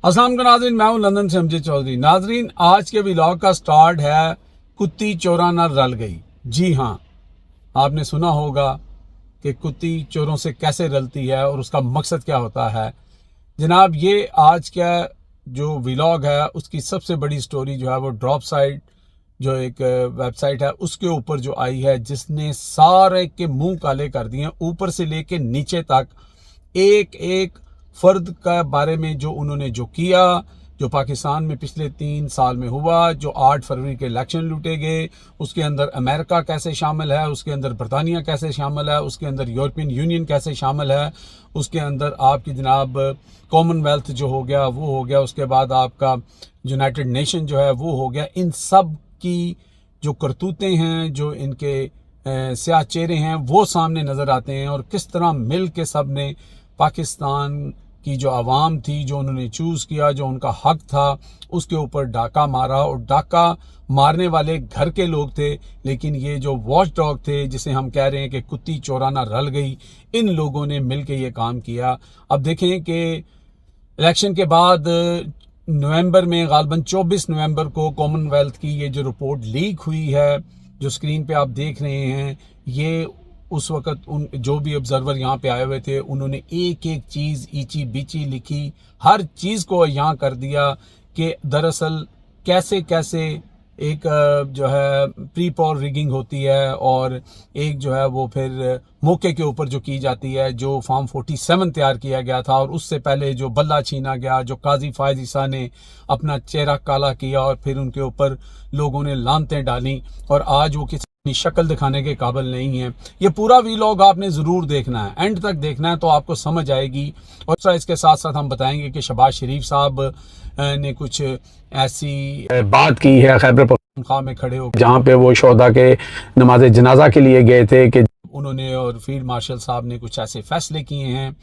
अस्सलाम वालेकुम नाज़रीन, मैं हूं लंदन से अमजद चौधरी। नाज़रीन, आज के व्लॉग का स्टार्ट है कुत्ती चोराना रल गई। जी हाँ, आपने सुना होगा कि कुत्ती चोरों से कैसे रलती है और उसका मकसद क्या होता है। जनाब, ये आज का जो व्लॉग है उसकी सबसे बड़ी स्टोरी जो है वो ड्रॉप साइट जो एक वेबसाइट है उसके ऊपर जो आई है, जिसने सारे के मुंह काले कर दिए, ऊपर से लेके नीचे तक एक एक फर्द का बारे में जो उन्होंने जो किया, जो पाकिस्तान में पिछले 3 साल में हुआ, जो 8 फरवरी के इलेक्शन लूटे गए, उसके अंदर अमेरिका कैसे शामिल है, उसके अंदर बरतानिया कैसे शामिल है, उसके अंदर यूरोपियन यूनियन कैसे शामिल है, उसके अंदर आपकी जनाब कॉमनवेल्थ जो हो गया वो हो गया, उसके बाद आपका यूनाइटेड नेशन जो है वो हो गया। इन सब की जो करतूतें हैं, जो इनके स्याह चेहरे हैं वो सामने नज़र आते हैं, और किस तरह मिल के सब ने पाकिस्तान की जो आवाम थी, जो उन्होंने चूज़ किया, जो उनका हक था, उसके ऊपर डाका मारा। और डाका मारने वाले घर के लोग थे, लेकिन ये जो वॉच डॉग थे, जिसे हम कह रहे हैं कि कुत्ती चोराना रल गई, इन लोगों ने मिल के ये काम किया। अब देखें कि इलेक्शन के बाद नवंबर में गालबन 24 नवंबर को कॉमनवेल्थ की ये जो रिपोर्ट लीक हुई है, जो स्क्रीन पे आप देख रहे हैं, ये उस वक़्त उन जो भी ऑब्जर्वर यहाँ पे आए हुए थे, उन्होंने एक एक चीज़ ईची बीची लिखी, हर चीज़ को यहाँ कर दिया कि दरअसल कैसे कैसे एक जो है प्री पॉल रिगिंग होती है, और एक जो है वो फिर मौके के ऊपर जो की जाती है, जो फॉर्म 47 तैयार किया गया था, और उससे पहले जो बल्ला छीना गया, जो काजी फायज ईसा ने अपना चेहरा काला किया और फिर उनके ऊपर लोगों ने लानतें डाली, और आज वो किसी शक्ल दिखाने के काबिल नहीं है। ये पूरा व्लॉग आपने ज़रूर देखना है, एंड तक देखना है तो आपको समझ आएगी। और इसके साथ साथ हम बताएंगे कि शहबाज शरीफ साहब ने कुछ ऐसी बात की है खैबर पख्तूनख्वा में खड़े हो, जहाँ पे वो शोहदा के नमाज जनाजा के लिए गए थे, कि उन्होंने और फील्ड मार्शल साहब ने कुछ ऐसे फैसले किए हैं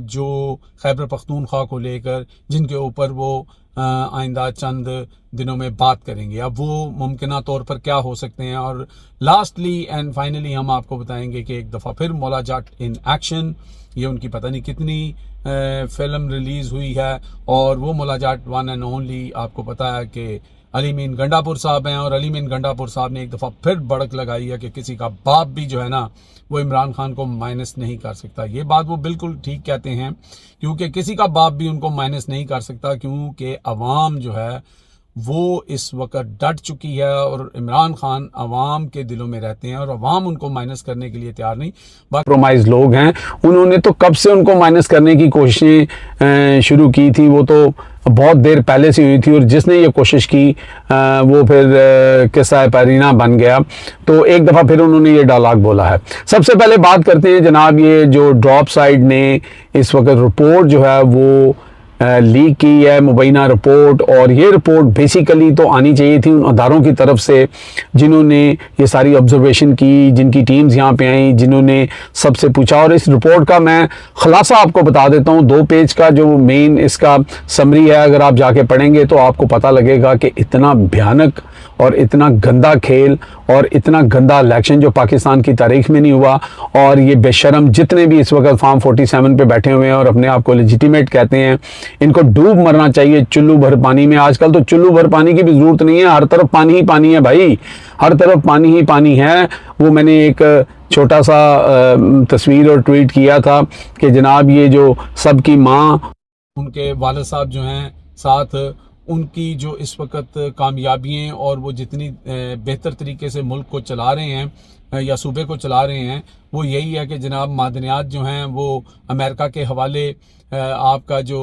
जो खैबर पख्तूनख्वा को लेकर, जिनके ऊपर वो आइंदा चंद दिनों में बात करेंगे। अब वो मुमकिन तौर पर क्या हो सकते हैं, और लास्टली एंड फाइनली हम आपको बताएंगे कि एक दफ़ा फिर मौला जाट इन एक्शन, ये उनकी पता नहीं कितनी फिल्म रिलीज़ हुई है, और वो मौला जाट वन एंड ओनली आपको पता है कि अली मीन गंडापुर साहब हैं, और अली मीन गंडापुर साहब ने एक दफ़ा फिर भड़क लगाई है कि किसी का बाप भी जो है ना वो इमरान खान को माइनस नहीं कर सकता। ये बात वो बिल्कुल ठीक कहते हैं, क्योंकि किसी का बाप भी उनको माइनस नहीं कर सकता, क्योंकि अवाम जो है वो इस वक्त डट चुकी है, और इमरान खान अवाम के दिलों में रहते हैं, और अवाम उनको माइनस करने के लिए तैयार नहीं। कॉम्प्रोमाइज लोग हैं, उन्होंने तो कब से उनको माइनस करने की कोशिशें शुरू की थी, वो तो बहुत देर पहले से हुई थी, और जिसने ये कोशिश की वो फिर किस्सा पैरीना बन गया। तो एक दफ़ा फिर उन्होंने ये डायलॉग बोला है। सबसे पहले बात करते हैं जनाब, ये जो ड्रॉप साइट ने इस वक्त रिपोर्ट जो है वो लीक की है, मुबैना रिपोर्ट, और ये रिपोर्ट बेसिकली तो आनी चाहिए थी उन अदारों की तरफ से जिन्होंने ये सारी ऑब्जर्वेशन की, जिनकी टीम्स यहाँ पे आई, जिन्होंने सबसे पूछा। और इस रिपोर्ट का मैं खुलासा आपको बता देता हूँ, 2 पेज का जो मेन इसका समरी है, अगर आप जाके पढ़ेंगे तो आपको पता लगेगा कि इतना भयानक और इतना गंदा खेल और इतना गंदा इलेक्शन जो पाकिस्तान की तारीख में नहीं हुआ। और ये बेशरम जितने भी इस वक्त फॉर्म 47 पे बैठे हुए हैं और अपने आप को लेजिटिमेट कहते हैं, इनको डूब मरना चाहिए चुल्लू भर पानी में। आजकल तो चुल्लू भर पानी की भी ज़रूरत नहीं है, हर तरफ पानी ही पानी है भाई, हर तरफ पानी ही पानी है। वो मैंने एक छोटा सा तस्वीर और ट्वीट किया था कि जनाब ये जो सबकी माँ, उनके वालिद साहब जो हैं, साथ उनकी जो इस वक्त कामयाबियाँ और वो जितनी बेहतर तरीके से मुल्क को चला रहे हैं या सूबे को चला रहे हैं, वो यही है कि जनाब मादनियात जो हैं वो अमेरिका के हवाले, आपका जो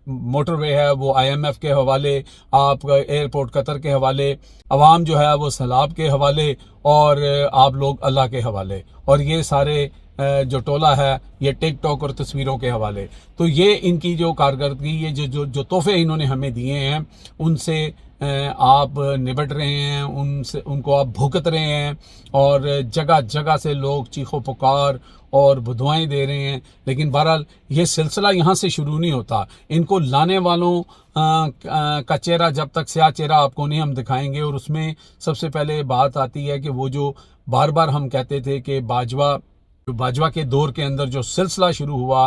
मोटरवे है वो IMF के हवाले, आपका एयरपोर्ट कतर के हवाले, अवाम जो है वो सैलाब के हवाले, और आप लोग अल्लाह के हवाले, और ये सारे जो टोला है ये टिकटॉक और तस्वीरों के हवाले। तो ये इनकी जो कारकर्दगी, ये जो तोहफे इन्होंने हमें दिए हैं, उनसे आप निपट रहे हैं, उनसे उनको आप भुगत रहे हैं, और जगह जगह से लोग चीखो पुकार और दुआएं दे रहे हैं। लेकिन बहरहाल ये सिलसिला यहाँ से शुरू नहीं होता। इनको लाने वालों का चेहरा जब तक स्याह चेहरा आपको नहीं हम दिखाएंगे। और उसमें सबसे पहले बात आती है कि वो जो बार बार हम कहते थे कि बाजवा के दौर के अंदर जो सिलसिला शुरू हुआ